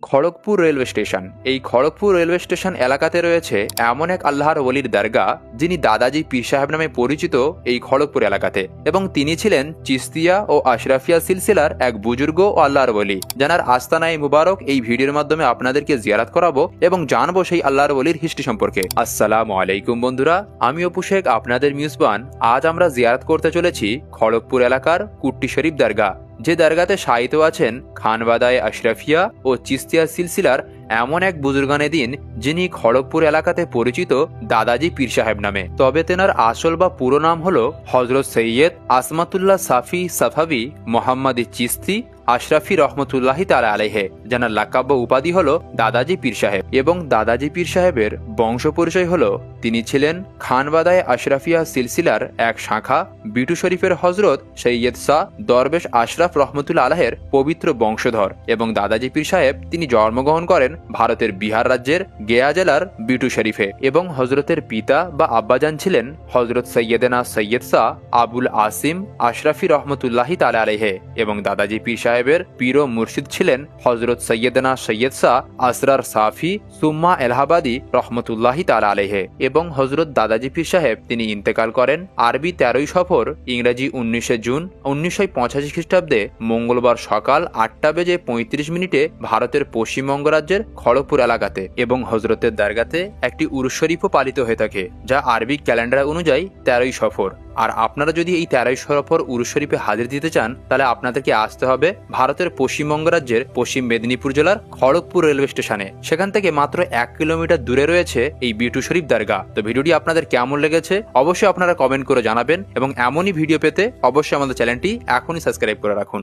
Kharagpur railway station. এই Kharagpur railway station এলাকাতে রয়েছে এমন এক আল্লাহর ওলির দরগা যিনি দাদাজি পীর সাহেব নামে পরিচিত এই খড়গপুর এলাকাতে, এবং তিনি ছিলেন চিস্তিয়া ও আশরাফিয়া সিলসিলার এক বুজুর্গ ও আল্লাহর ওলি, যার আস্তানায়ে মুবারক এই ভিডিওর মাধ্যমে আপনাদেরকে জিয়ারত করাবো এবং জানবো সেই আল্লাহর ওলির হিস্ট্রি সম্পর্কে। আসসালামু আলাইকুম বন্ধুরা, আমি অপু শেখ আপনাদের মিউজবান। আজ আমরা জিয়ারত করতে চলেছি খড়গপুর এলাকার কুট্টি শরীফ দরগা, যে দরগাতে শায়িত আছেন খানবাদায়ে আশরাফিয়া ও চিস্তিয়া সিলসিলার এমন এক বুজুর্গানে দিন যিনি খড়গপুর এলাকাতে পরিচিত দাদাজি পীর সাহেব নামে। তবে তেনার আসল বা পুরো নাম হলো হজরত সৈয়দ আসমাতুল্লাহ সাফি সাফাবি মোহাম্মদ চিস্তি আশরাফি রহমতুল্লাহি তাআলা আলাইহে, যার লাকাব উপাধি হলো দাদাজি পীর সাহেব। এবং দাদাজি পীর সাহেবের বংশ পরিচয় হলো তিনি ছিলেন খানবাদায়ে আশরাফিয়া সিলসিলার এক শাখা বিটু শরীফের হজরত সৈয়দ শাহ দরবেশ আশরাফ রহমতুল্লাহ আলাহের পবিত্র বংশধর। এবং দাদাজি পীর সাহেব তিনি জন্মগ্রহণ করেন ভারতের বিহার রাজ্যের গেয়া জেলার বিটু শরীফে। এবং হজরতের পিতা বা আব্বাজান ছিলেন হজরত সৈয়দেনা সৈয়দ শাহ আবুল আসিম আশরাফি রহমতুল্লাহি তাআলা আলাইহে। এবং দাদাজি পীর সাহেবের পীর ও মুর্শিদ ছিলেন হজরত সৈয়দনা সৈয়দ শাহ আসরার সাফি সুম্মা এলাহাবাদী রহমতুল্লাহি তাআলা আলাইহে। এবং হজরত দাদাজি পীর সাহেব তিনি ইন্তেকাল করেন আরবি 13ই সফর ইংরেজি 19শে জুন 1985 খ্রিস্টাব্দে মঙ্গলবার সকাল 8:35 ভারতের পশ্চিমবঙ্গ রাজ্যের খড়গপুর এলাকাতে। এবং হজরতের দরগাতে একটি উরুস শরীফও পালিত হয়ে থাকে, যা আরবি ক্যালেন্ডার অনুযায়ী 13ই সফর। আর আপনারা যদি এই 13ই সফর উরুস শরীফে হাজির দিতে চান, তাহলে আপনাদেরকে আসতে হবে ভারতের পশ্চিমবঙ্গ রাজ্যের পশ্চিম মেদিনীপুর জেলার খড়গপুর রেলওয়ে স্টেশনে। সেখান থেকে মাত্র 1 কিলোমিটার দূরে রয়েছে এই বিটু শরীফ দরগা। তো ভিডিওটি আপনাদের কেমন লেগেছে অবশ্যই আপনারা কমেন্ট করে জানাবেন, এবং এমনই ভিডিও পেতে অবশ্যই আমাদের চ্যানেলটি এখনই সাবস্ক্রাইব করে রাখুন।